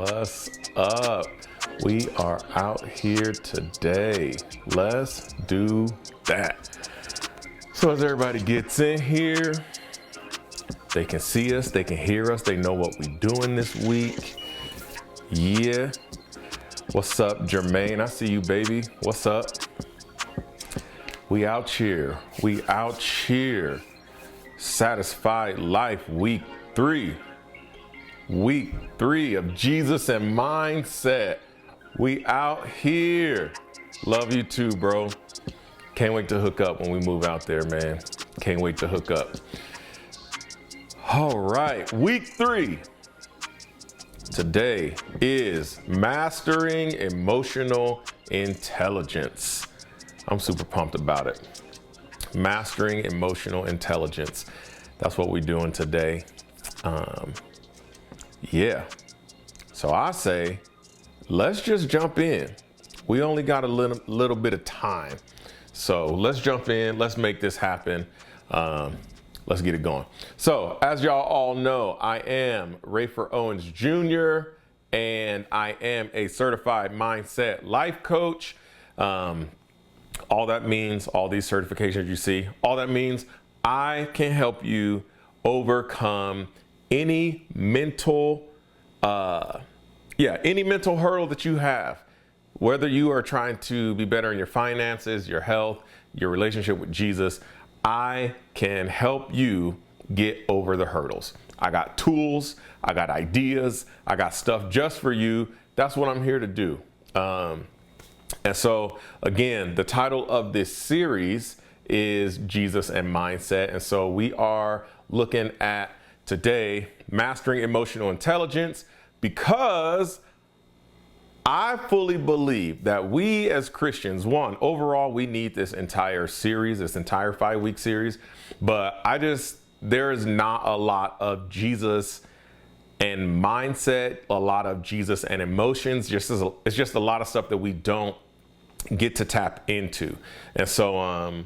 What's up? We are out here today. Let's do that. So as everybody gets in here, they can see us, they can hear us, they know what we're doing this week. Yeah. What's up, Jermaine? I see you, baby. What's up? We out here. We out here. Satisfied Life Week 3. Week 3 of Jesus and Mindset. We out here. Love you too, bro. Can't wait to hook up when we move out there, man. Can't wait to hook up. All right, week 3. Today is mastering emotional intelligence. I'm super pumped about it. Mastering emotional intelligence. That's what we're doing today. Yeah. So I say, let's just jump in. We only got a little bit of time. So let's jump in. Let's make this happen. Let's get it going. So as y'all all know, I am Rafer Owens Jr. and I am a certified mindset life coach. All that means, all these certifications you see, all that means I can help you overcome any mental, any mental hurdle that you have, whether you are trying to be better in your finances, your health, your relationship with Jesus. I can help you get over the hurdles. I got tools, I got ideas, I got stuff just for you. That's what I'm here to do. And so again, the title of this series is Jesus and Mindset. And so we are looking at today, mastering emotional intelligence, because I fully believe that we as Christians, overall, we need this entire series, this entire 5-week series, but there is not a lot of Jesus and mindset, a lot of Jesus and emotions. It's just a lot of stuff that we don't get to tap into. And so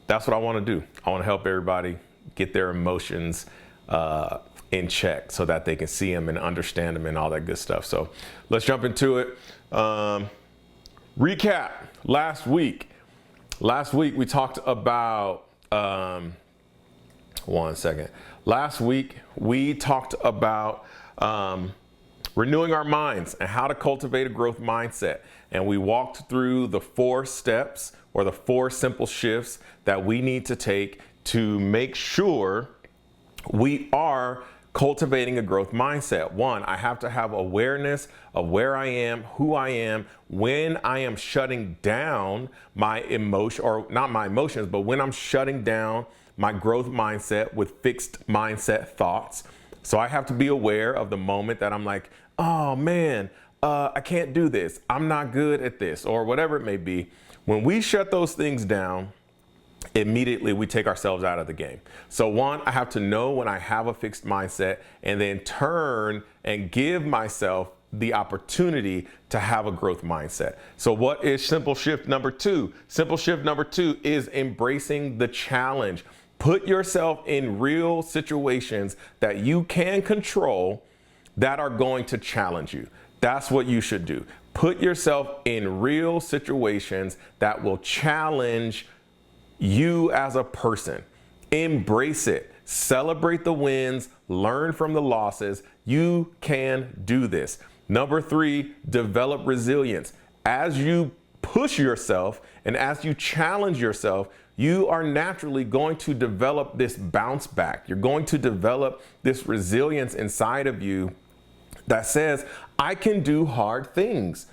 that's what I want to do. I want to help everybody get their emotions in check so that they can see them and understand them and all that good stuff. So let's jump into it. Recap. Last week we talked about, Last week we talked about renewing our minds and how to cultivate a growth mindset. And we walked through the 4 steps or the 4 simple shifts that we need to take to make sure we are cultivating a growth mindset. 1, I have to have awareness of where I am, who I am, when I am shutting down my emotion, or not my emotions, but when I'm shutting down my growth mindset with fixed mindset thoughts. So I have to be aware of the moment that I'm like, oh man, I can't do this. I'm not good at this, or whatever it may be. When we shut those things down, immediately we take ourselves out of the game. So 1, I have to know when I have a fixed mindset, and then turn and give myself the opportunity to have a growth mindset. So what is simple shift number 2? Simple shift number 2 is embracing the challenge. Put yourself in real situations that you can control that are going to challenge you. That's what you should do. Put yourself in real situations that will challenge you as a person. Embrace it. Celebrate the wins. Learn from the losses. You can do this. Number 3, develop resilience. As you push yourself and as you challenge yourself, you are naturally going to develop this bounce back. You're going to develop this resilience inside of you that says, I can do hard things.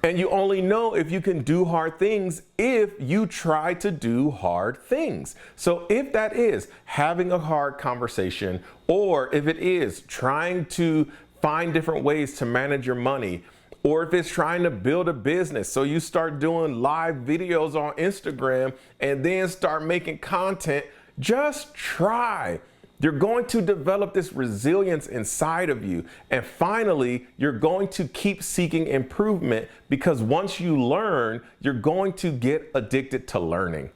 And you only know if you can do hard things if you try to do hard things. So if that is having a hard conversation, or if it is trying to find different ways to manage your money, or if it's trying to build a business, so you start doing live videos on Instagram and then start making content, just try. You're going to develop this resilience inside of you. And finally, you're going to keep seeking improvement, because once you learn, you're going to get addicted to learning.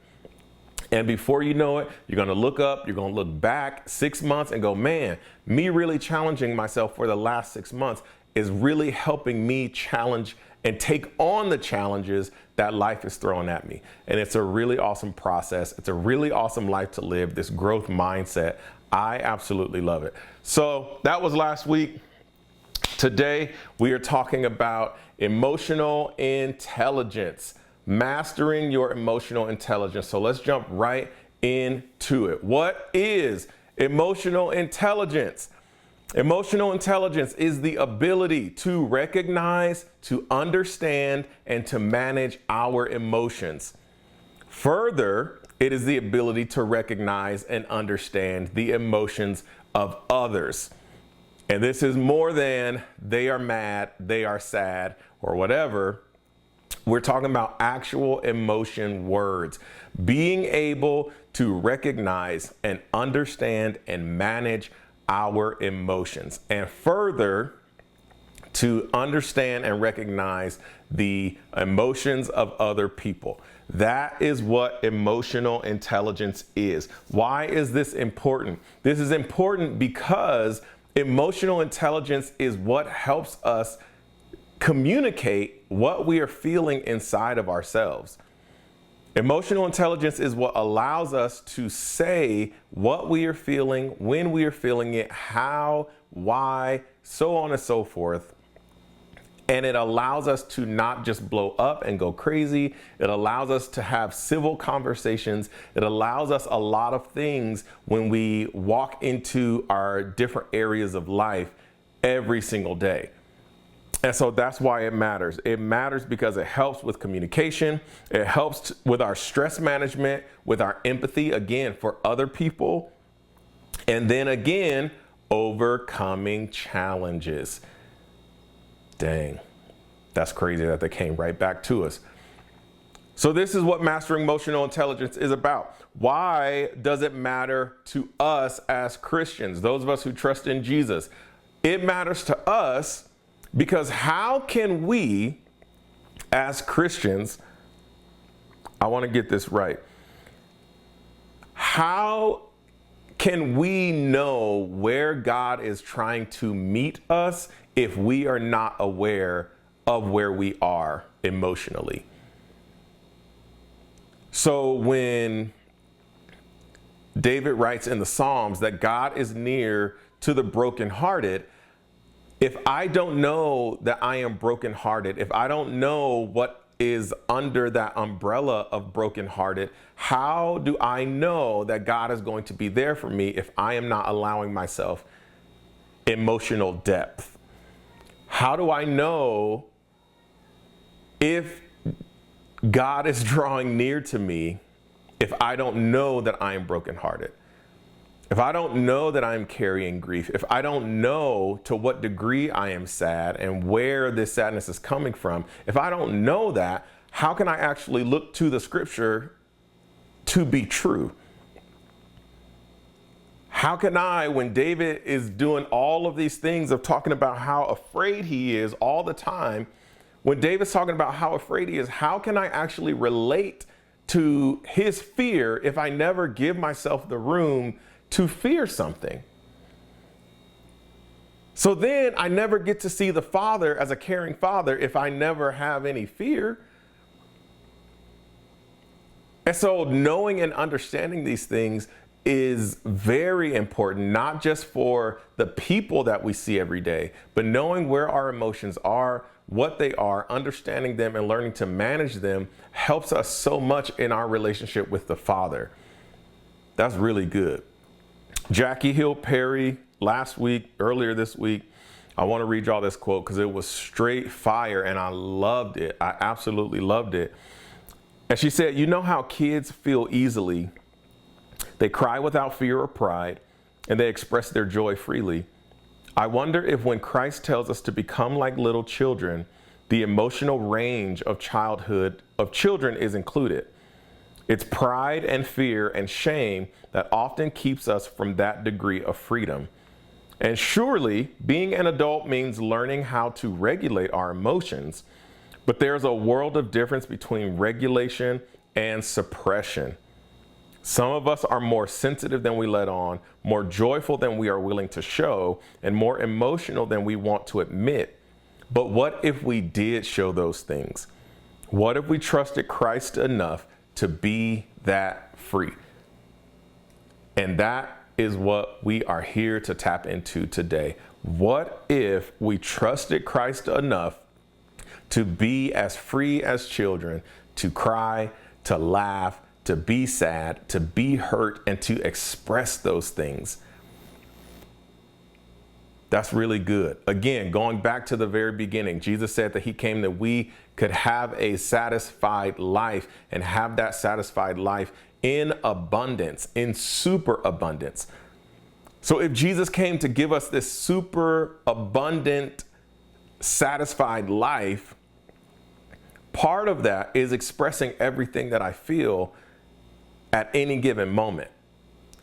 And before you know it, you're going to look up, you're going to look back 6 months and go, man, me really challenging myself for the last 6 months, is really helping me challenge and take on the challenges that life is throwing at me. And it's a really awesome process. It's a really awesome life to live, this growth mindset. I absolutely love it. So that was last week. Today, we are talking about emotional intelligence, mastering your emotional intelligence. So let's jump right into it. What is emotional intelligence? Emotional intelligence is the ability to recognize, to understand, and to manage our emotions. Further, it is the ability to recognize and understand the emotions of others. And this is more than they are mad, they are sad, or whatever. We're talking about actual emotion words. Being able to recognize and understand and manage our emotions, and further to understand and recognize the emotions of other people. That is what emotional intelligence is. Why is this important? This is important because emotional intelligence is what helps us communicate what we are feeling inside of ourselves. Emotional intelligence is what allows us to say what we are feeling, when we are feeling it, how, why, so on and so forth. And it allows us to not just blow up and go crazy. It allows us to have civil conversations. It allows us a lot of things when we walk into our different areas of life every single day. And so that's why it matters. It matters because it helps with communication. It helps with our stress management, with our empathy, again, for other people. And then again, overcoming challenges. Dang, that's crazy that they came right back to us. So this is what mastering emotional intelligence is about. Why does it matter to us as Christians, those of us who trust in Jesus? It matters to us because how can we, as Christians, I want to get this right. How can we know where God is trying to meet us if we are not aware of where we are emotionally? So when David writes in the Psalms that God is near to the brokenhearted, if I don't know that I am brokenhearted, if I don't know what is under that umbrella of brokenhearted, how do I know that God is going to be there for me if I am not allowing myself emotional depth? How do I know if God is drawing near to me if I don't know that I am brokenhearted? If I don't know that I'm carrying grief, if I don't know to what degree I am sad and where this sadness is coming from, if I don't know that, how can I actually look to the scripture to be true? How can I, when David is doing all of these things of talking about how afraid he is all the time, when David's talking about how afraid he is, how can I actually relate to his fear if I never give myself the room to fear something? So then I never get to see the Father as a caring Father if I never have any fear. And so knowing and understanding these things is very important, not just for the people that we see every day, but knowing where our emotions are, what they are, understanding them and learning to manage them helps us so much in our relationship with the Father. That's really good. Jackie Hill Perry earlier this week, I want to read y'all this quote because it was straight fire and I loved it. I absolutely loved it. And she said, "You know how kids feel easily. They cry without fear or pride, and they express their joy freely. I wonder if when Christ tells us to become like little children, the emotional range of children is included. It's pride and fear and shame that often keeps us from that degree of freedom. And surely being an adult means learning how to regulate our emotions, but there's a world of difference between regulation and suppression. Some of us are more sensitive than we let on, more joyful than we are willing to show, and more emotional than we want to admit. But what if we did show those things? What if we trusted Christ enough to be that free? And that is what we are here to tap into today. What if we trusted Christ enough to be as free as children, to cry, to laugh, to be sad, to be hurt, and to express those things? That's really good. Again, going back to the very beginning, Jesus said that he came that we could have a satisfied life, and have that satisfied life in abundance, in super abundance. So if Jesus came to give us this super abundant, satisfied life, part of that is expressing everything that I feel at any given moment.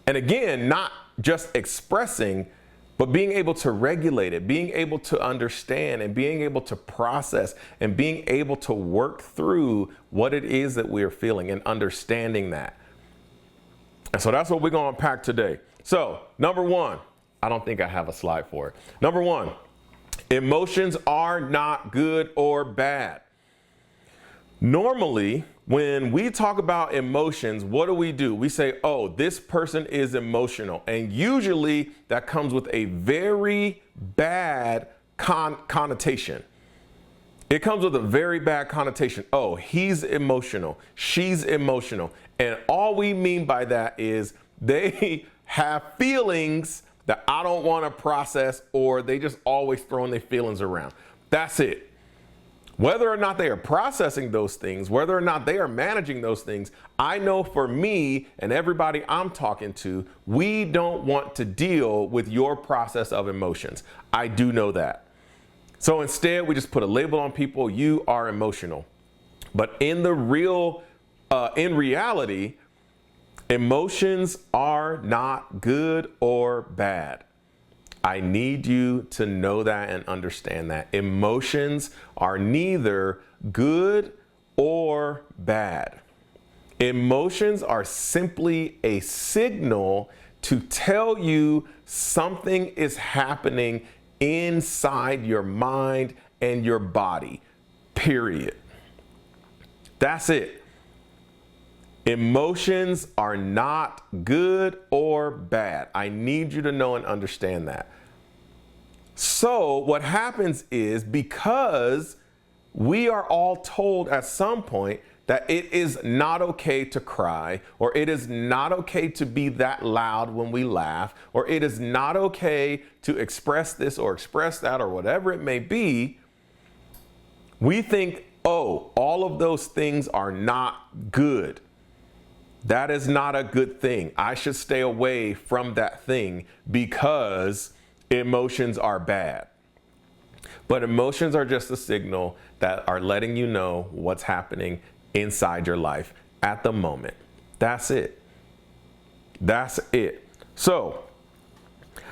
And again, not just expressing, but being able to regulate it, being able to understand, and being able to process, and being able to work through what it is that we're feeling, and understanding that. And so that's what we're going to unpack today. So, number one, I don't think I have a slide for it. Number one, emotions are not good or bad. Normally, when we talk about emotions, what do? We say, oh, this person is emotional. And usually that comes with a very bad connotation. It comes with a very bad connotation. Oh, he's emotional. She's emotional. And all we mean by that is they have feelings that I don't want to process, or they just always throwing their feelings around. That's it. Whether or not they are processing those things, whether or not they are managing those things, I know for me and everybody I'm talking to, we don't want to deal with your process of emotions. I do know that. So instead, we just put a label on people. You are emotional. But in reality, emotions are not good or bad. I need you to know that and understand that. Emotions are neither good or bad. Emotions are simply a signal to tell you something is happening inside your mind and your body, period. That's it. Emotions are not good or bad. I need you to know and understand that. So what happens is, because we are all told at some point that it is not okay to cry, or it is not okay to be that loud when we laugh, or it is not okay to express this or express that, or whatever it may be, we think, oh, all of those things are not good. That is not a good thing. I should stay away from that thing because emotions are bad. But emotions are just a signal that are letting you know what's happening inside your life at the moment. That's it. That's it. So,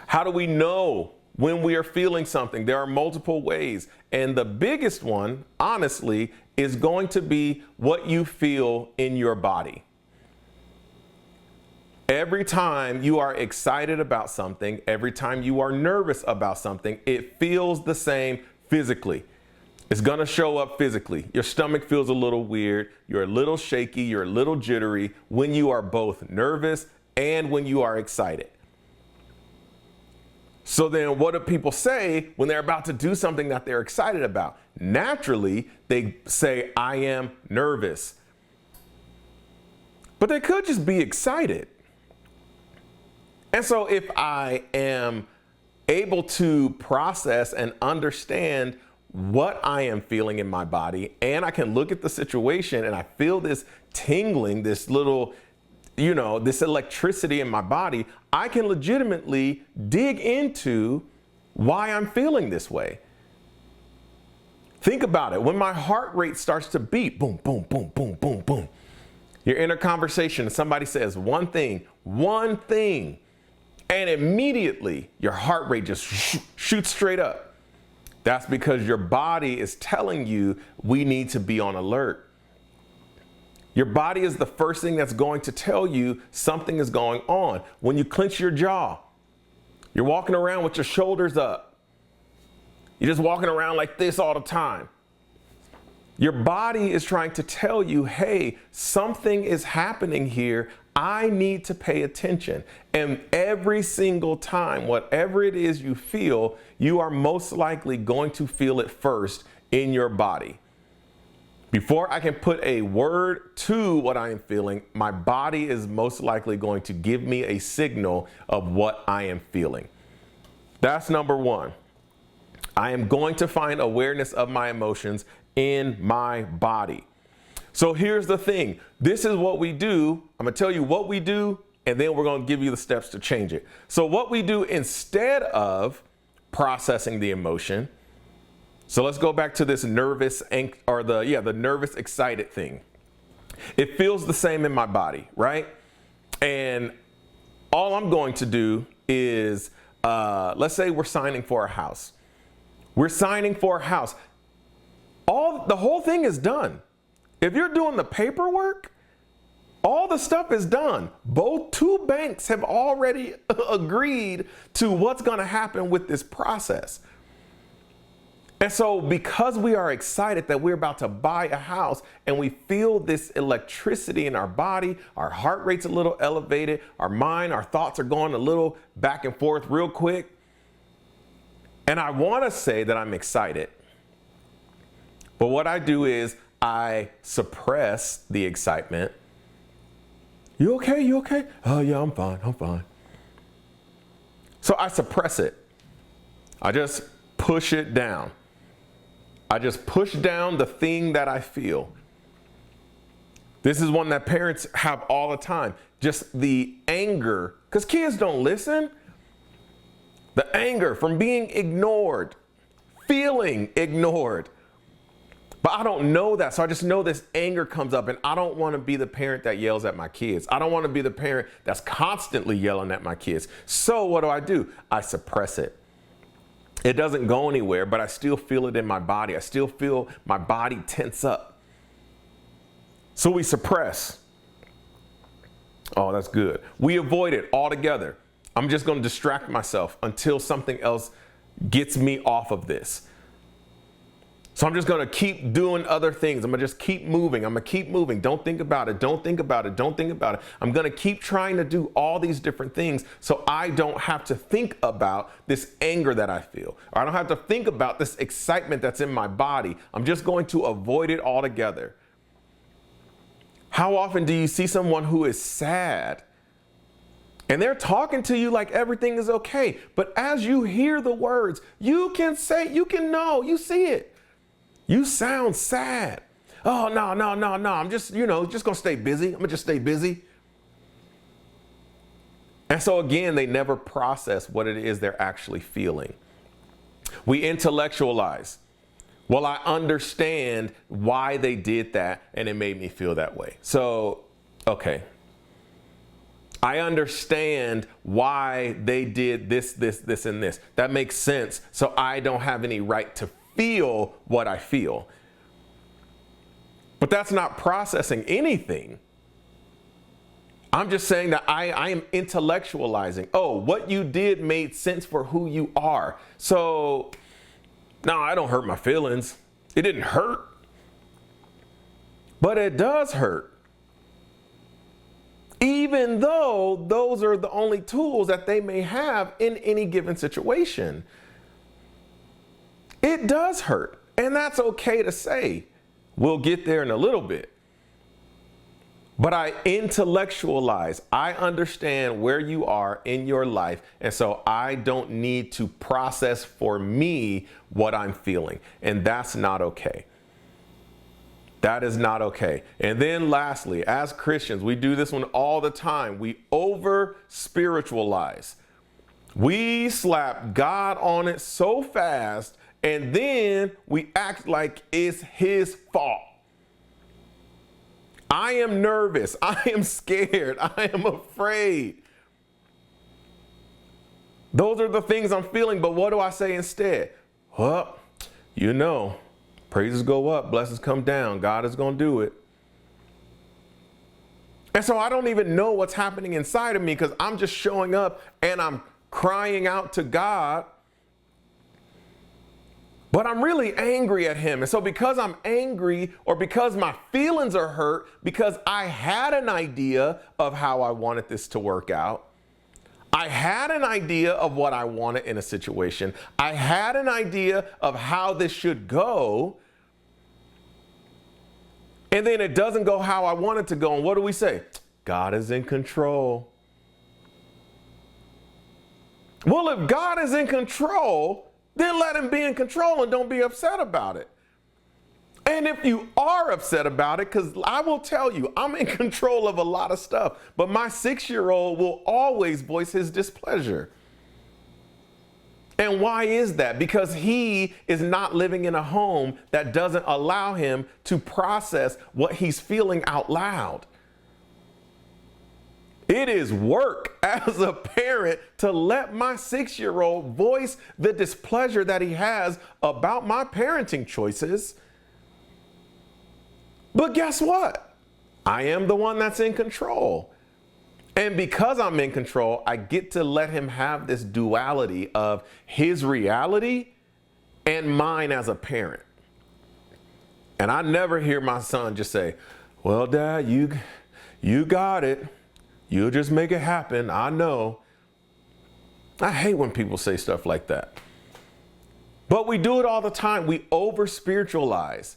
how do we know when we are feeling something? There are multiple ways. And the biggest one, honestly, is going to be what you feel in your body. Every time you are excited about something, every time you are nervous about something, it feels the same physically. It's going to show up physically. Your stomach feels a little weird. You're a little shaky. You're a little jittery when you are both nervous and when you are excited. So then what do people say when they're about to do something that they're excited about? Naturally, they say, I am nervous. But they could just be excited. And so if I am able to process and understand what I am feeling in my body, and I can look at the situation and I feel this tingling, this little, this electricity in my body, I can legitimately dig into why I'm feeling this way. Think about it. When my heart rate starts to beat, boom, boom, boom, boom, boom, boom. You're in a conversation and somebody says one thing, and immediately your heart rate just shoots straight up. That's because your body is telling you we need to be on alert. Your body is the first thing that's going to tell you something is going on. When you clench your jaw, you're walking around with your shoulders up. You're just walking around like this all the time. Your body is trying to tell you, hey, something is happening here. I need to pay attention. And every single time, whatever it is you feel, you are most likely going to feel it first in your body. Before I can put a word to what I am feeling, my body is most likely going to give me a signal of what I am feeling. That's number one. I am going to find awareness of my emotions in my body. So here's the thing. This is what we do. I'm going to tell you what we do, and then we're going to give you the steps to change it. So what we do instead of processing the emotion. So let's go back to this nervous the nervous excited thing. It feels the same in my body, right? And all I'm going to do is, let's say we're signing for a house. We're signing for a house. The whole thing is done. If you're doing the paperwork, all the stuff is done. Both two banks have already agreed to what's going to happen with this process. And so because we are excited that we're about to buy a house and we feel this electricity in our body, our heart rate's a little elevated, our mind, our thoughts are going a little back and forth real quick. And I want to say that I'm excited. But what I do is I suppress the excitement. You okay? You okay? Oh yeah, I'm fine. I'm fine. So I suppress it. I just push it down. I just push down the thing that I feel. This is one that parents have all the time. Just the anger, because kids don't listen. The anger from being ignored, feeling ignored. But I don't know that. So I just know this anger comes up, and I don't want to be the parent that yells at my kids. I don't want to be the parent that's constantly yelling at my kids. So what do? I suppress it. It doesn't go anywhere, but I still feel it in my body. I still feel my body tense up. So we suppress. Oh, that's good. We avoid it altogether. I'm just going to distract myself until something else gets me off of this. So I'm just going to keep doing other things. I'm going to just keep moving. I'm going to keep moving. Don't think about it. Don't think about it. Don't think about it. I'm going to keep trying to do all these different things so I don't have to think about this anger that I feel. Or I don't have to think about this excitement that's in my body. I'm just going to avoid it altogether. How often do you see someone who is sad and they're talking to you like everything is okay? But as you hear the words, you can know, you see it. You sound sad. Oh, no. I'm just going to stay busy. I'm going to just stay busy. And so again, they never process what it is they're actually feeling. We intellectualize. Well, I understand why they did that, and it made me feel that way. So, okay. I understand why they did this, and this. That makes sense. So I don't have any right to feel what I feel. But that's not processing anything. I'm just saying that I am intellectualizing. Oh, what you did made sense for who you are. So, no, I don't hurt my feelings. It didn't hurt. But it does hurt. Even though those are the only tools that they may have in any given situation. It does hurt, and that's okay to say. We'll get there in a little bit. But I intellectualize. I understand where you are in your life, and so I don't need to process for me what I'm feeling, and that's not okay. That is not okay. And then lastly, as Christians, we do this one all the time. We over-spiritualize. We slap God on it so fast, and then we act like it's his fault. I am nervous. I am scared. I am afraid. Those are the things I'm feeling, but what do I say instead? Well, praises go up, blessings come down. God is going to do it. And so I don't even know what's happening inside of me because I'm just showing up and I'm crying out to God. but I'm really angry at him. And so because I'm angry, or because my feelings are hurt, because I had an idea of how I wanted this to work out, I had an idea of what I wanted in a situation, I had an idea of how this should go, and then it doesn't go how I want it to go. And what do we say? God is in control. Well, if God is in control, then let him be in control and don't be upset about it. And if you are upset about it, because I will tell you, I'm in control of a lot of stuff, but my 6-year-old will always voice his displeasure. And why is that? Because he is not living in a home that doesn't allow him to process what he's feeling out loud. It is work as a parent to let my 6-year-old voice the displeasure that he has about my parenting choices. But guess what? I am the one that's in control. And because I'm in control, I get to let him have this duality of his reality and mine as a parent. And I never hear my son just say, well, Dad, you got it. You'll just make it happen. I know. I hate when people say stuff like that. But we do it all the time. We over-spiritualize.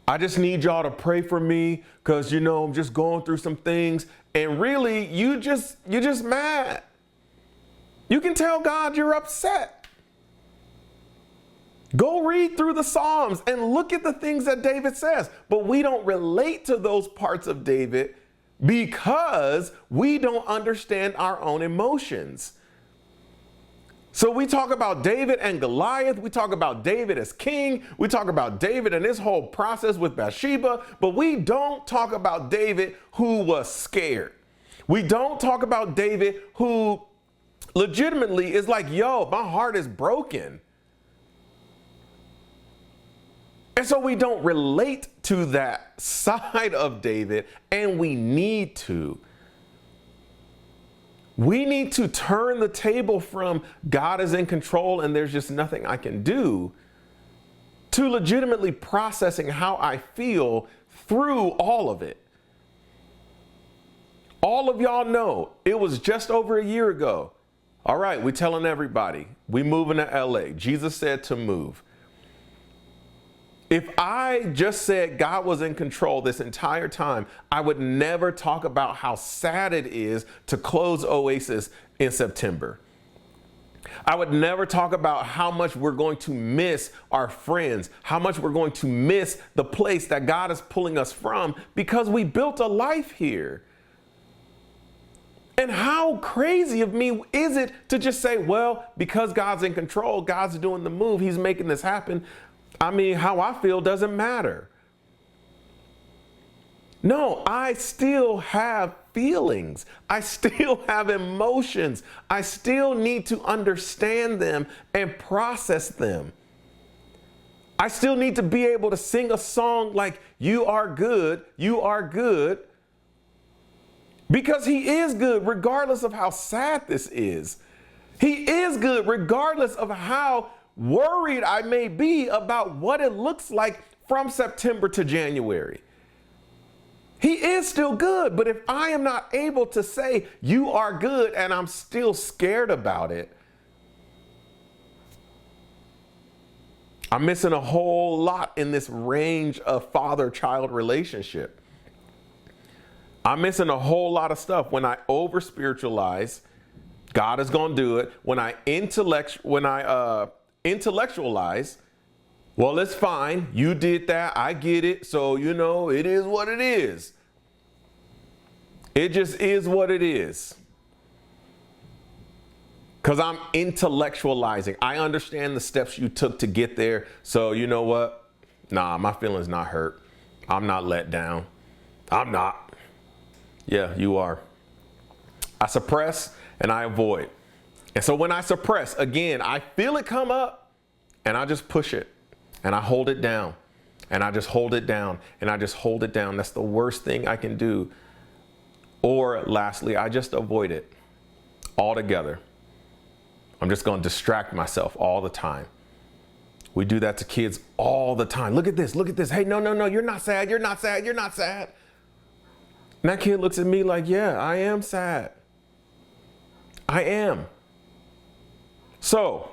I just need y'all to pray for me because, I'm just going through some things. And really, you're just mad. You can tell God you're upset. Go read through the Psalms and look at the things that David says. But we don't relate to those parts of David because we don't understand our own emotions. So we talk about David and Goliath. We talk about David as king. We talk about David and his whole process with Bathsheba. But we don't talk about David who was scared. We don't talk about David who legitimately is like, yo, my heart is broken. And so we don't relate to that side of David, and we need to. We need to turn the table from God is in control and there's just nothing I can do to legitimately processing how I feel through all of it. All of y'all know it was just over a year ago. All right, we're telling everybody, we moving to LA. Jesus said to move. If I just said God was in control this entire time, I would never talk about how sad it is to close Oasis in September. I would never talk about how much we're going to miss our friends, how much we're going to miss the place that God is pulling us from because we built a life here. And how crazy of me is it to just say, well, because God's in control, God's doing the move, he's making this happen. I mean, how I feel doesn't matter. No, I still have feelings. I still have emotions. I still need to understand them and process them. I still need to be able to sing a song like, you are good, because he is good regardless of how sad this is. He is good regardless of how worried I may be about what it looks like from September to January. He is still good, but if I am not able to say you are good and I'm still scared about it, I'm missing a whole lot in this range of father-child relationship. I'm missing a whole lot of stuff when I over-spiritualize. God is going to do it. When I intellectualize, well, it's fine. You did that. I get it. So, it is what it is. It just is what it is. Because I'm intellectualizing. I understand the steps you took to get there. So, you know what? Nah, my feelings not hurt. I'm not let down. I'm not. Yeah, you are. I suppress and I avoid. And so when I suppress, again, I feel it come up and I just push it and I hold it down and I just hold it down and I just hold it down. That's the worst thing I can do. Or lastly, I just avoid it altogether. I'm just going to distract myself all the time. We do that to kids all the time. Look at this, look at this. Hey, no, you're not sad, you're not sad, you're not sad. And that kid looks at me like, yeah, I am sad. I am. So,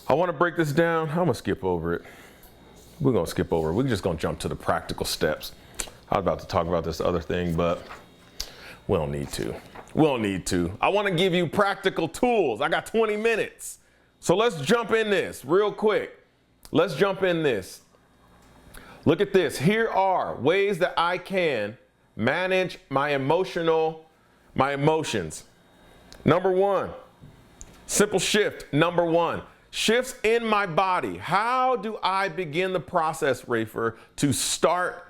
I want to break this down. I'm going to skip over it. We're going to skip over it. We're just going to jump to the practical steps. I was about to talk about this other thing, but we don't need to. We don't need to. I want to give you practical tools. I got 20 minutes. So let's jump in this real quick. Let's jump in this. Look at this. Here are ways that I can manage my emotions. Number one, simple shift. Number one, shifts in my body. How do I begin the process, Rafer, to start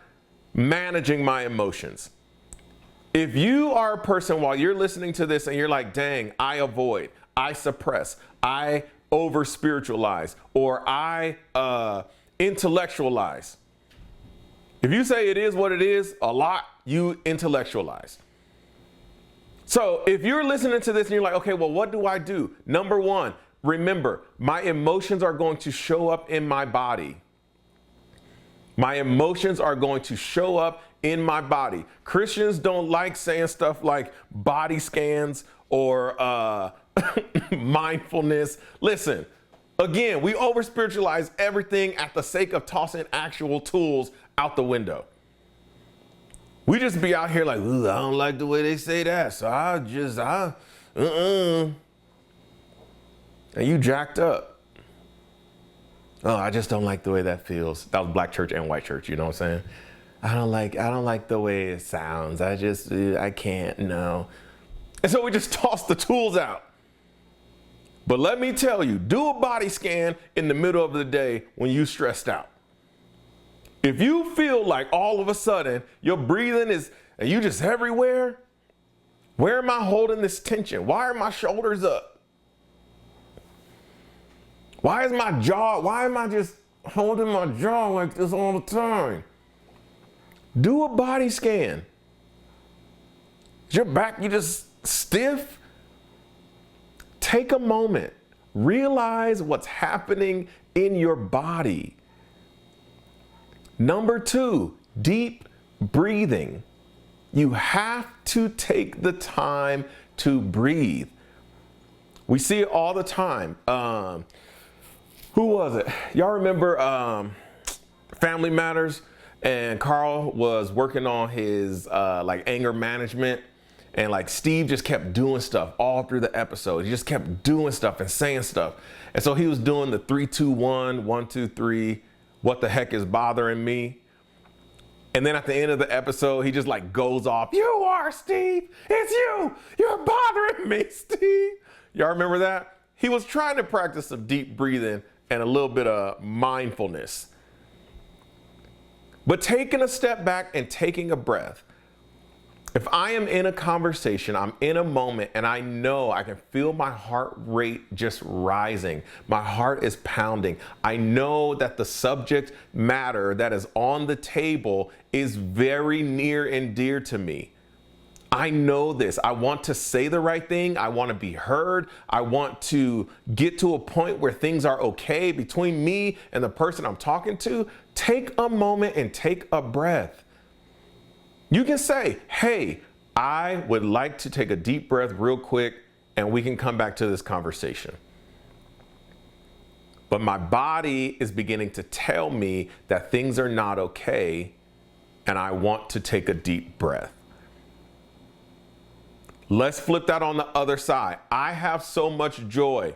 managing my emotions? If you are a person while you're listening to this and you're like, dang, I avoid, I suppress, I over-spiritualize, or I intellectualize. If you say it is what it is a lot, you intellectualize. So if you're listening to this and you're like, okay, well, what do I do? Number one, remember, my emotions are going to show up in my body. My emotions are going to show up in my body. Christians don't like saying stuff like body scans or mindfulness. Listen, again, we over-spiritualize everything at the sake of tossing actual tools out the window. We just be out here like, ooh, I don't like the way they say that, so and you jacked up. Oh, I just don't like the way that feels. That was black church and white church, you know what I'm saying? I don't like the way it sounds. I can't, no. And so we just toss the tools out. But let me tell you, do a body scan in the middle of the day when you stressed out. If you feel like all of a sudden your breathing is, and you just everywhere, where am I holding this tension? Why are my shoulders up? Why am I just holding my jaw like this all the time? Do a body scan. Is your back, you just stiff? Take a moment. Realize what's happening in your body. Number two, deep breathing. You have to take the time to breathe. We see it all the time. Who was it? Y'all remember Family Matters? And Carl was working on his anger management, and like Steve just kept doing stuff all through the episode. He just kept doing stuff and saying stuff. And so he was doing the 3, 2, 1, 1, 2, 3, what the heck is bothering me? And then at the end of the episode, he just like goes off. You are, Steve. It's you. You're bothering me, Steve. Y'all remember that? He was trying to practice some deep breathing and a little bit of mindfulness. But taking a step back and taking a breath. If I am in a conversation, I'm in a moment, and I know I can feel my heart rate just rising. My heart is pounding. I know that the subject matter that is on the table is very near and dear to me. I know this. I want to say the right thing. I want to be heard. I want to get to a point where things are okay between me and the person I'm talking to. Take a moment and take a breath. You can say, hey, I would like to take a deep breath real quick and we can come back to this conversation. But my body is beginning to tell me that things are not okay and I want to take a deep breath. Let's flip that on the other side. I have so much joy.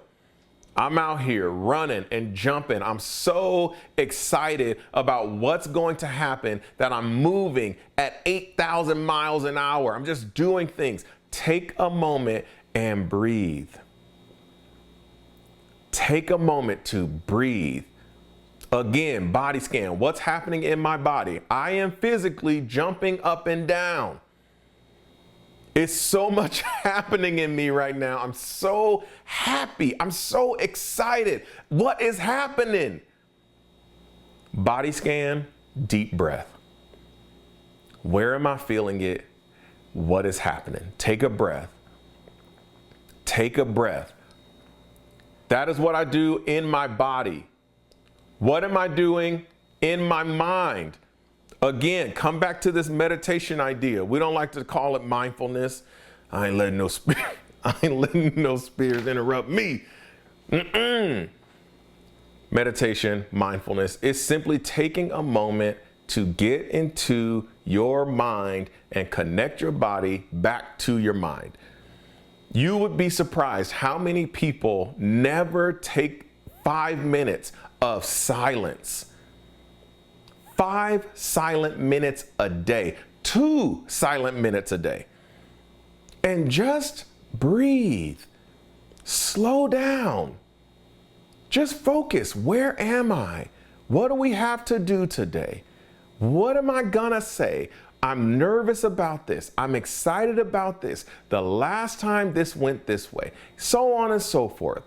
I'm out here running and jumping. I'm so excited about what's going to happen that I'm moving at 8,000 miles an hour. I'm just doing things. Take a moment and breathe. Take a moment to breathe. Again, body scan. What's happening in my body? I am physically jumping up and down. It's so much happening in me right now. I'm so happy. I'm so excited. What is happening? Body scan, deep breath. Where am I feeling it? What is happening? Take a breath. Take a breath. That is what I do in my body. What am I doing in my mind? Again, come back to this meditation idea. We don't like to call it mindfulness. I ain't letting no spirits interrupt me. Meditation, mindfulness is simply taking a moment to get into your mind and connect your body back to your mind. You would be surprised how many people never take 5 minutes of silence. 5 silent minutes a day, 2 silent minutes a day. And just breathe. Slow down. Just focus. Where am I? What do we have to do today? What am I gonna say? I'm nervous about this. I'm excited about this. The last time this went this way. So on and so forth.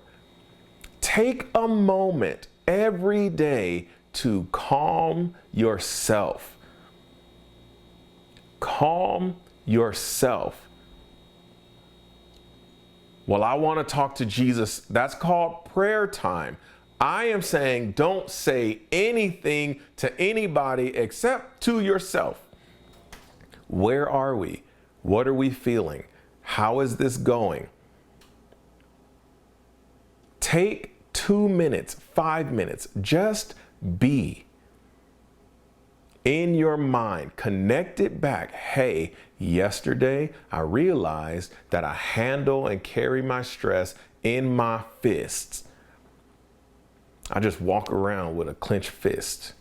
Take a moment every day to calm yourself. Calm yourself. Well, I want to talk to Jesus. That's called prayer time. I am saying don't say anything to anybody except to yourself. Where are we? What are we feeling? How is this going? Take 2 minutes, 5 minutes, just be in your mind. Connect it back. Hey, yesterday I realized that I handle and carry my stress in my fists. I just walk around with a clenched fist.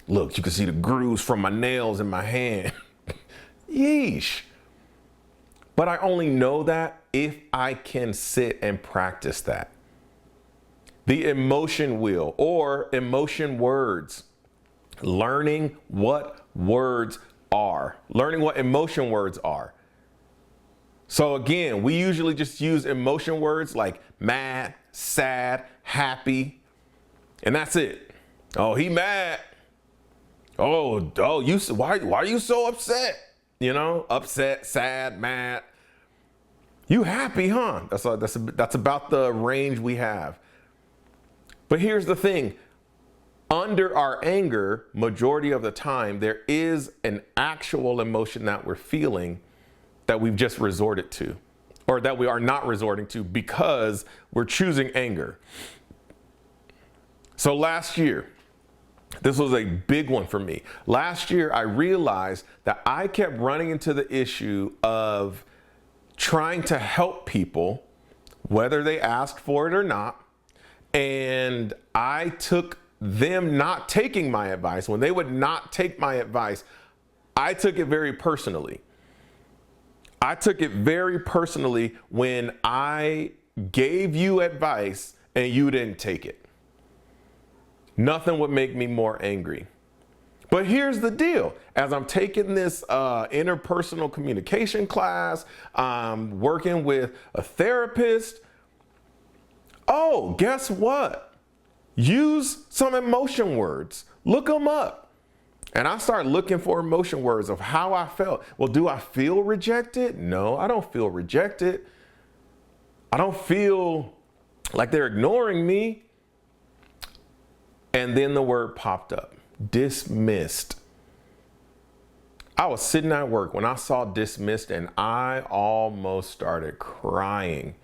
Look, you can see the grooves from my nails in my hand. Yeesh. But I only know that if I can sit and practice that. The emotion wheel or emotion words. Learning what words are. Learning what emotion words are. So again, we usually just use emotion words like mad, sad, happy, and that's it. Oh, he mad. Why are you so upset? You know, upset, sad, mad. You happy, huh? That's about the range we have. But here's the thing. Under our anger, majority of the time, there is an actual emotion that we're feeling that we've just resorted to, or that we are not resorting to because we're choosing anger. So last year, this was a big one for me. Last year, I realized that I kept running into the issue of trying to help people, whether they asked for it or not. And I took them not taking my advice. When they would not take my advice, I took it very personally. I took it very personally when I gave you advice and you didn't take it. Nothing would make me more angry. But here's the deal. As I'm taking this interpersonal communication class, I'm working with a therapist. Oh, guess what? Use some emotion words. Look them up. And I start looking for emotion words of how I felt. Well, do I feel rejected? No, I don't feel rejected. I don't feel like they're ignoring me. And then the word popped up, dismissed. I was sitting at work when I saw dismissed and I almost started crying.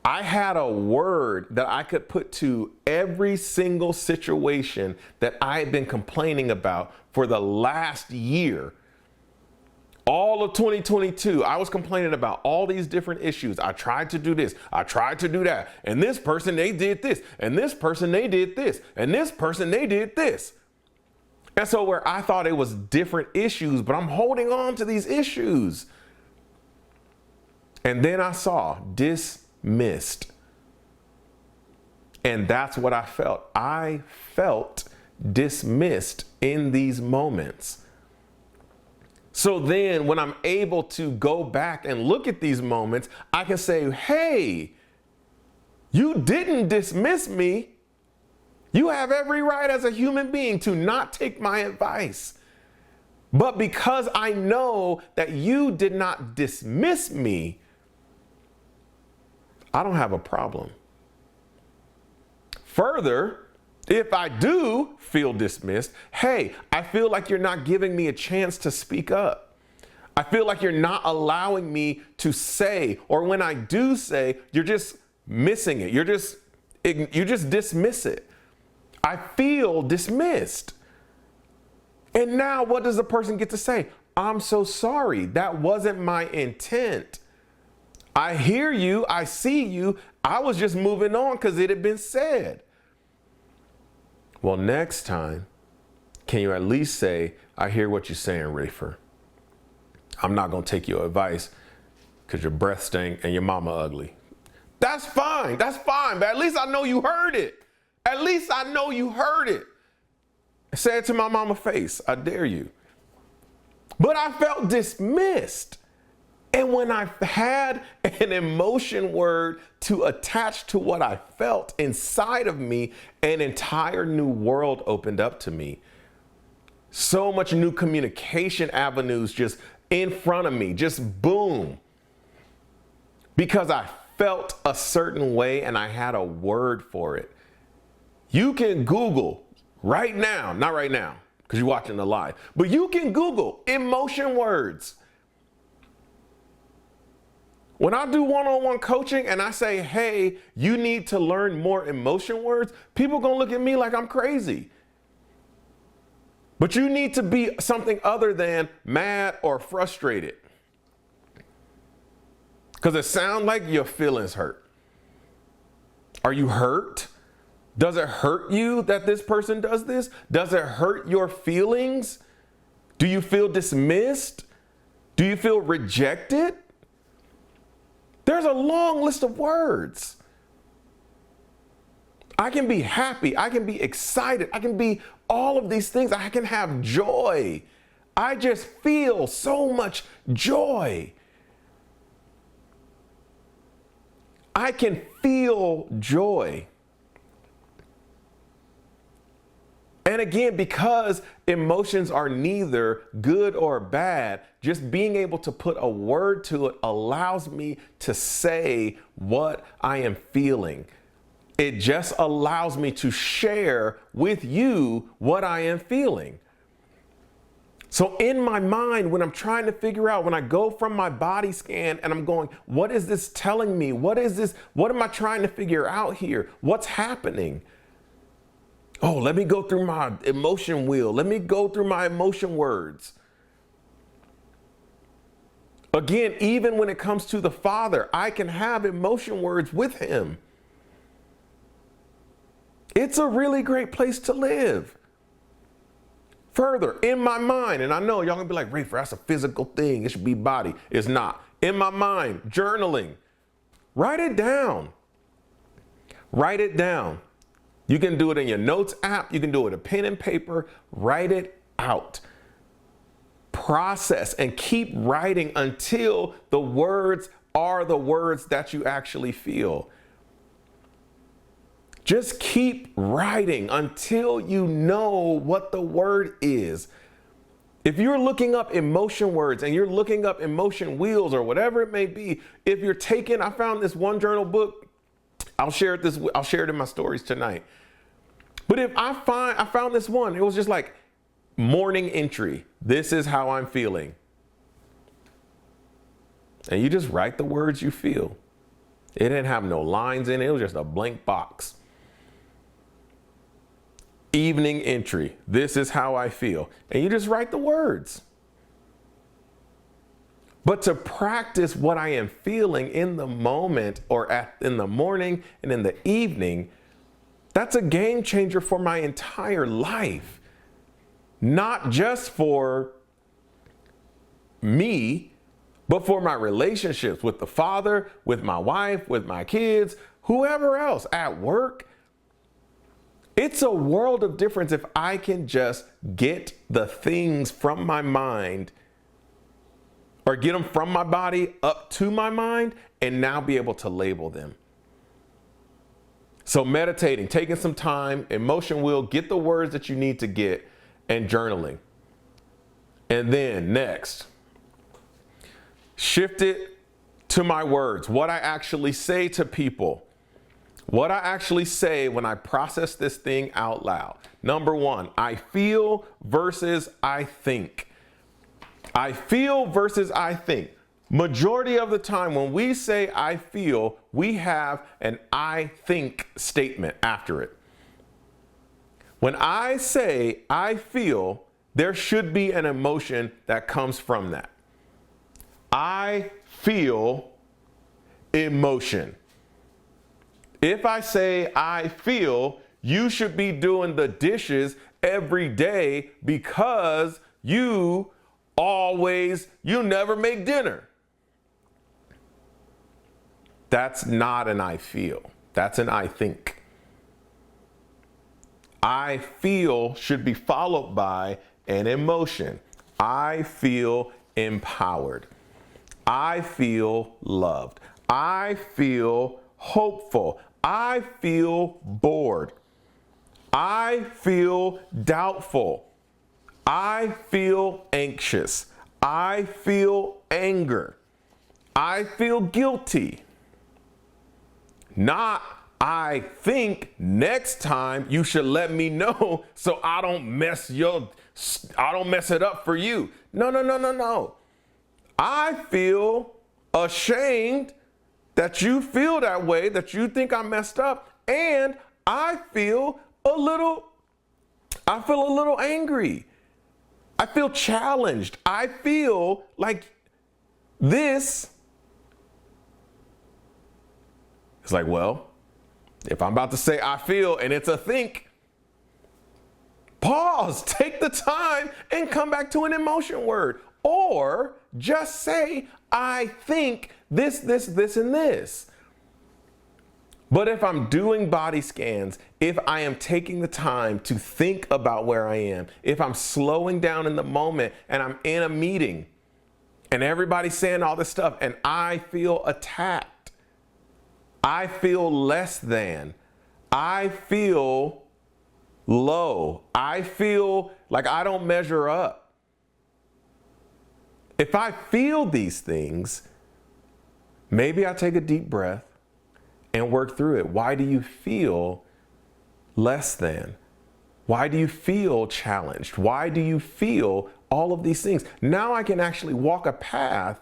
I had a word that I could put to every single situation that I had been complaining about for the last year. All of 2022, I was complaining about all these different issues. I tried to do this. I tried to do that. And this person, they did this. And this person, they did this. And this person, they did this. And so where I thought it was different issues, but I'm holding on to these issues. And then I saw dismissed. And that's what I felt. I felt dismissed in these moments. So then when I'm able to go back and look at these moments, I can say, hey, you didn't dismiss me. You have every right as a human being to not take my advice. But because I know that you did not dismiss me, I don't have a problem. Further, if I do feel dismissed, hey, I feel like you're not giving me a chance to speak up. I feel like you're not allowing me to say, or when I do say, you're just missing it. You just dismiss it. I feel dismissed. And now what does the person get to say? I'm so sorry. That wasn't my intent. I hear you. I see you. I was just moving on because it had been said. Well, next time, can you at least say, I hear what you're saying, Rafer. I'm not going to take your advice because your breath stink and your mama ugly. That's fine. That's fine. But at least I know you heard it. At least I know you heard it. Say it to my mama's face. I dare you. But I felt dismissed. And when I had an emotion word to attach to what I felt inside of me, an entire new world opened up to me. So much new communication avenues just in front of me, just boom. Because I felt a certain way and I had a word for it. You can Google right now, not right now, because you're watching the live, but you can Google emotion words. When I do one-on-one coaching and I say, hey, you need to learn more emotion words, people gonna look at me like I'm crazy. But you need to be something other than mad or frustrated. Because it sounds like your feelings hurt. Are you hurt? Does it hurt you that this person does this? Does it hurt your feelings? Do you feel dismissed? Do you feel rejected? There's a long list of words. I can be happy. I can be excited. I can be all of these things. I can have joy. I just feel so much joy. I can feel joy. And again, because emotions are neither good or bad, just being able to put a word to it allows me to say what I am feeling. It just allows me to share with you what I am feeling. So in my mind, when I'm trying to figure out, when I go from my body scan and I'm going, what is this telling me? What is this? What am I trying to figure out here? What's happening? Oh, let me go through my emotion wheel. Let me go through my emotion words. Again, even when it comes to the Father, I can have emotion words with him. It's a really great place to live. Further, in my mind, and I know y'all gonna be like, Rafer, that's a physical thing. It should be body. It's not. In my mind, journaling. Write it down. Write it down. You can do it in your notes app. You can do it with a pen and paper. Write it out. Process and keep writing until the words are the words that you actually feel. Just keep writing until you know what the word is. If you're looking up emotion words and you're looking up emotion wheels or whatever it may be, if you're taking, I found this one journal book. I'll share it in my stories tonight. But if I found this one, it was just like morning entry. This is how I'm feeling. And you just write the words you feel. It didn't have no lines in it. It was just a blank box. Evening entry. This is how I feel. And you just write the words. But to practice what I am feeling in the moment or in the morning and in the evening, that's a game changer for my entire life. Not just for me, but for my relationships with the Father, with my wife, with my kids, whoever else, at work. It's a world of difference if I can just get the things from my mind or get them from my body up to my mind and now be able to label them. So meditating, taking some time, emotion wheel, get the words that you need to get, and journaling. And then next, shift it to my words, what I actually say to people, what I actually say when I process this thing out loud. Number one, I feel versus I think. I feel versus I think. Majority of the time when we say I feel, we have an I think statement after it. When I say I feel, there should be an emotion that comes from that. I feel emotion. If I say I feel, you should be doing the dishes every day because you never make dinner. That's not an I feel. That's an I think. I feel should be followed by an emotion. I feel empowered. I feel loved. I feel hopeful. I feel bored. I feel doubtful. I feel anxious. I feel anger. I feel guilty. Not I think next time you should let me know so I don't mess it up for you. No. I feel ashamed that you feel that way, that you think I messed up, and I feel a little angry. I feel challenged. I feel like this. It's like, well, if I'm about to say I feel and it's a think, pause, take the time and come back to an emotion word. Or just say, I think this, and this. But if I'm doing body scans, if I am taking the time to think about where I am, if I'm slowing down in the moment and I'm in a meeting and everybody's saying all this stuff and I feel attacked, I feel less than, I feel low, I feel like I don't measure up. If I feel these things, maybe I take a deep breath and work through it. Why do you feel less than? Why do you feel challenged? Why do you feel all of these things? Now I can actually walk a path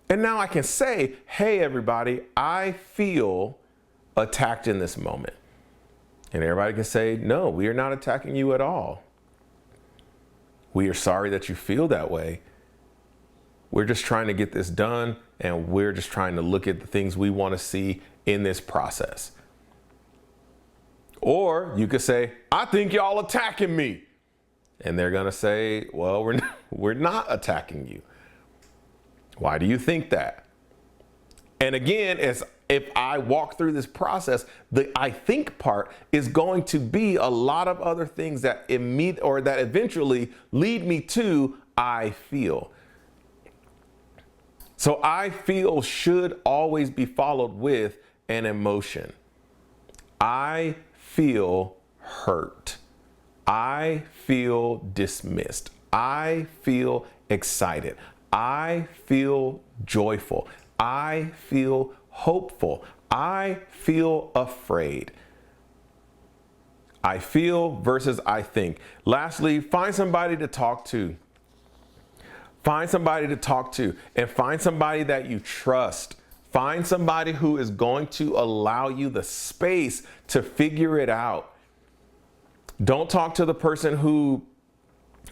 and now I can say, hey, everybody, I feel attacked in this moment. And everybody can say, no, we are not attacking you at all. We are sorry that you feel that way. We're just trying to get this done, and we're just trying to look at the things we want to see in this process. Or you could say, I think y'all attacking me. And they're going to say, well, we're not attacking you. Why do you think that? And again, if I walk through this process, the I think part is going to be a lot of other things that eventually lead me to I feel. So I feel should always be followed with an emotion. I feel hurt. I feel dismissed. I feel excited. I feel joyful. I feel hopeful. I feel afraid. I feel versus I think. Lastly, find somebody to talk to. Find somebody to talk to and find somebody that you trust. Find somebody who is going to allow you the space to figure it out. Don't talk to the person who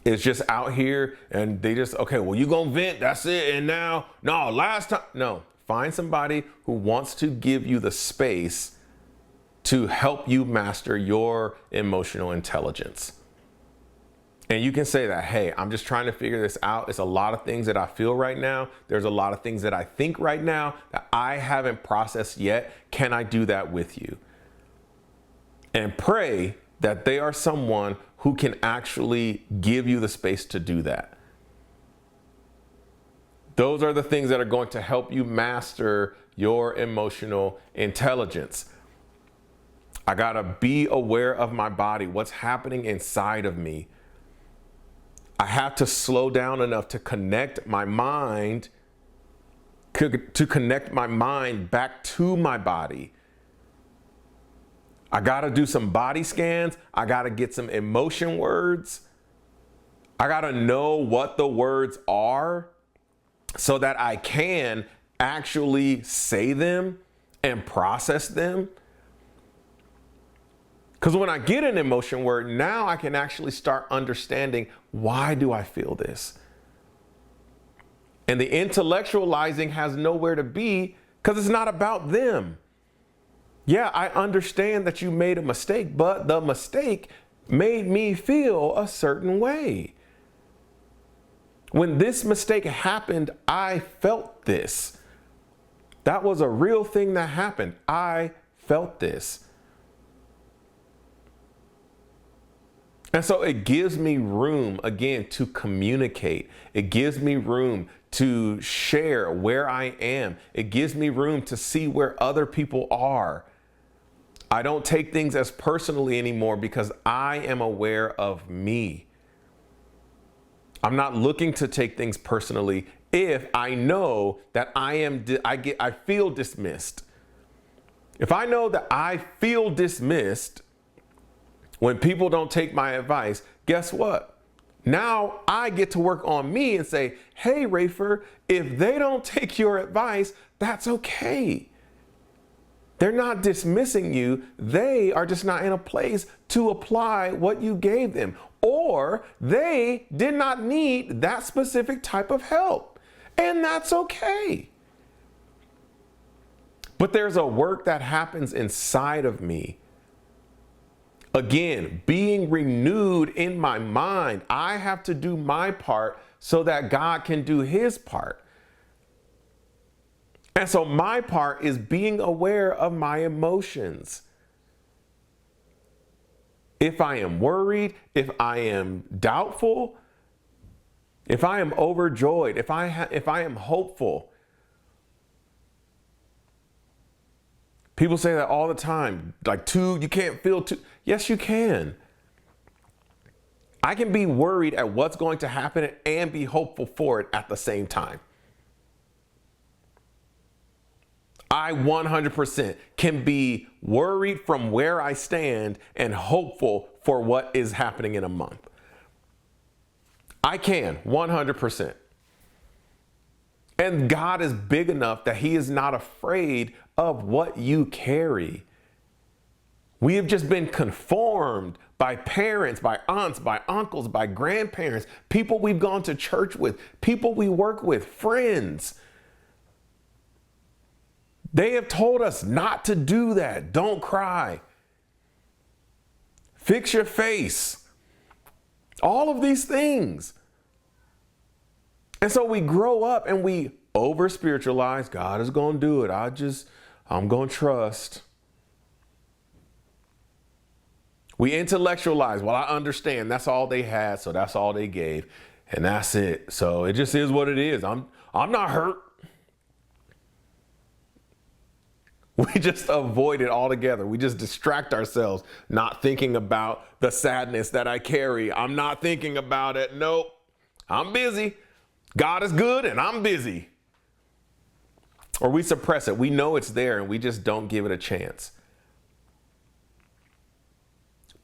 is just out here and they just, okay, well, you gonna vent, that's it. And now, no, last time. No, find somebody who wants to give you the space to help you master your emotional intelligence. And you can say that, hey, I'm just trying to figure this out. It's a lot of things that I feel right now. There's a lot of things that I think right now that I haven't processed yet. Can I do that with you? And pray that they are someone who can actually give you the space to do that. Those are the things that are going to help you master your emotional intelligence. I gotta be aware of my body, what's happening inside of me. I have to slow down enough to connect my mind to connect my mind back to my body. I got to do some body scans. I got to get some emotion words. I got to know what the words are so that I can actually say them and process them. Because when I get an emotion word, now I can actually start understanding, why do I feel this? And the intellectualizing has nowhere to be because it's not about them. Yeah, I understand that you made a mistake, but the mistake made me feel a certain way. When this mistake happened, I felt this. That was a real thing that happened. I felt this. And so it gives me room, again, to communicate. It gives me room to share where I am. It gives me room to see where other people are. I don't take things as personally anymore because I am aware of me. I'm not looking to take things personally if I know that I feel dismissed. If I know that I feel dismissed when people don't take my advice, guess what? Now I get to work on me and say, hey, Rafer, if they don't take your advice, that's okay. They're not dismissing you. They are just not in a place to apply what you gave them. Or they did not need that specific type of help. And that's okay. But there's a work that happens inside of me. Again, being renewed in my mind. I have to do my part so that God can do his part. And so my part is being aware of my emotions. If I am worried, if I am doubtful, if I am overjoyed, if I am hopeful. People say that all the time, like you can't feel two. Yes, you can. I can be worried at what's going to happen and be hopeful for it at the same time. I 100% can be worried from where I stand and hopeful for what is happening in a month. I can 100%. And God is big enough that he is not afraid of what you carry. We have just been conformed by parents, by aunts, by uncles, by grandparents, people we've gone to church with, people we work with, friends. They have told us not to do that. Don't cry. Fix your face. All of these things. And so we grow up and we over-spiritualize. God is going to do it. I'm going to trust. We intellectualize. Well, I understand. That's all they had, so that's all they gave. And that's it. So it just is what it is. I'm not hurt. We just avoid it altogether. We just distract ourselves, not thinking about the sadness that I carry. I'm not thinking about it. Nope. I'm busy. God is good and I'm busy. Or we suppress it. We know it's there and we just don't give it a chance.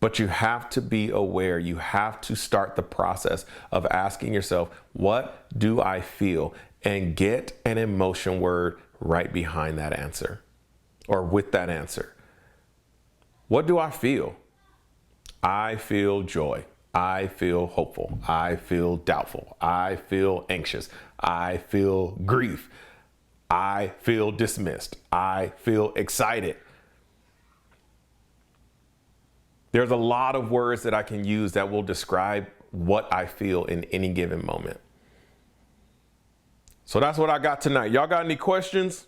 But you have to be aware. You have to start the process of asking yourself, what do I feel? And get an emotion word right behind that answer. Or with that answer. What do I feel? I feel joy. I feel hopeful. I feel doubtful. I feel anxious. I feel grief. I feel dismissed. I feel excited. There's a lot of words that I can use that will describe what I feel in any given moment. So that's what I got tonight. Y'all got any questions?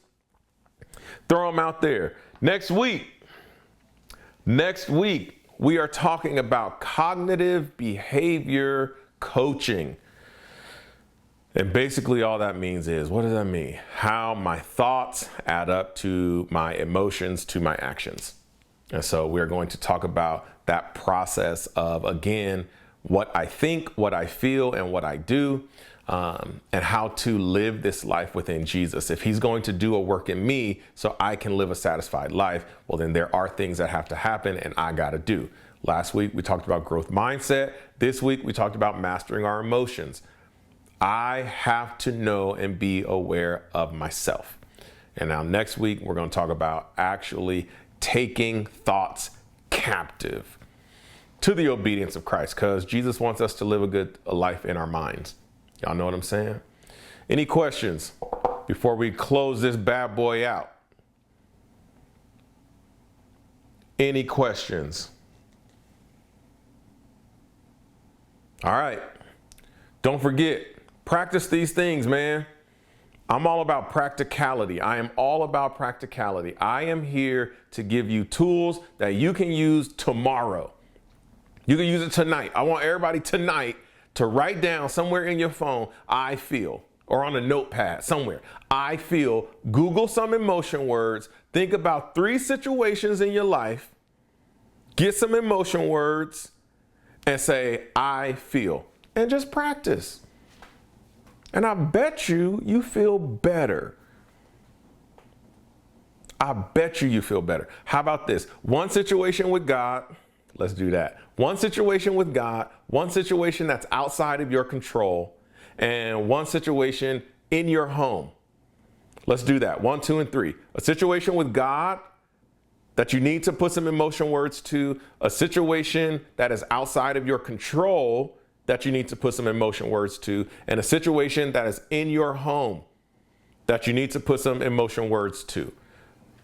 Throw them out there. Next week, we are talking about cognitive behavior coaching. And basically all that means is, what does that mean? How my thoughts add up to my emotions, to my actions. And so we're going to talk about that process of, again, what I think, what I feel, and what I do. and how to live this life within Jesus. If he's going to do a work in me so I can live a satisfied life, well, then there are things that have to happen and I got to do. Last week, we talked about growth mindset. This week, we talked about mastering our emotions. I have to know and be aware of myself. And now next week, we're going to talk about actually taking thoughts captive to the obedience of Christ, because Jesus wants us to live a good life in our minds. Y'all know what I'm saying? Any questions before we close this bad boy out? Any questions? All right. Don't forget, practice these things, man. I'm all about practicality. I am all about practicality. I am here to give you tools that you can use tomorrow. You can use it tonight. I want everybody tonight to write down somewhere in your phone, I feel, or on a notepad somewhere. I feel, Google some emotion words, think about 3 situations in your life, get some emotion words, and say, I feel, and just practice. And I bet you feel better. I bet you feel better. How about this? One situation with God. Let's do that. One situation with God, one situation that's outside of your control, and one situation in your home. Let's do that. 1, 2, and 3. A situation with God that you need to put some emotion words to, a situation that is outside of your control that you need to put some emotion words to, and a situation that is in your home that you need to put some emotion words to.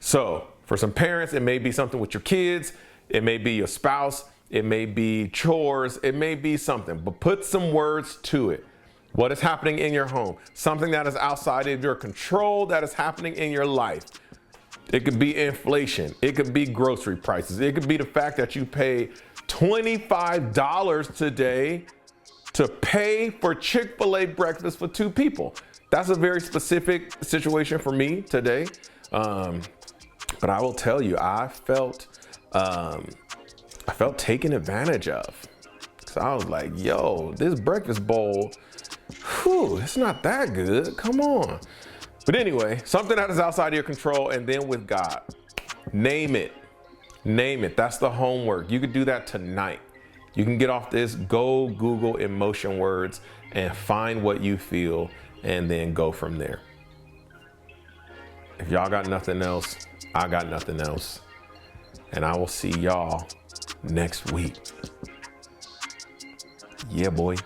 So for some parents, it may be something with your kids. It may be your spouse. It may be chores. It may be something, but put some words to it. What is happening in your home? Something that is outside of your control that is happening in your life. It could be inflation. It could be grocery prices. It could be the fact that you pay $25 today to pay for Chick-fil-A breakfast for 2 people. That's a very specific situation for me today. But I will tell you, I felt taken advantage of. So I was like, yo, this breakfast bowl, it's not that good. Come on. But anyway, something that is outside of your control, and then with God, name it. Name it. That's the homework. You could do that tonight. You can get off this, go Google emotion words and find what you feel, and then go from there. If y'all got nothing else, I got nothing else. And I will see y'all next week. Yeah, boy.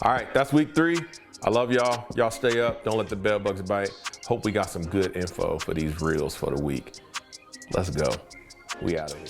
All right, that's week 3. I love y'all. Y'all stay up. Don't let the bed bugs bite. Hope we got some good info for these reels for the week. Let's go. We out of here.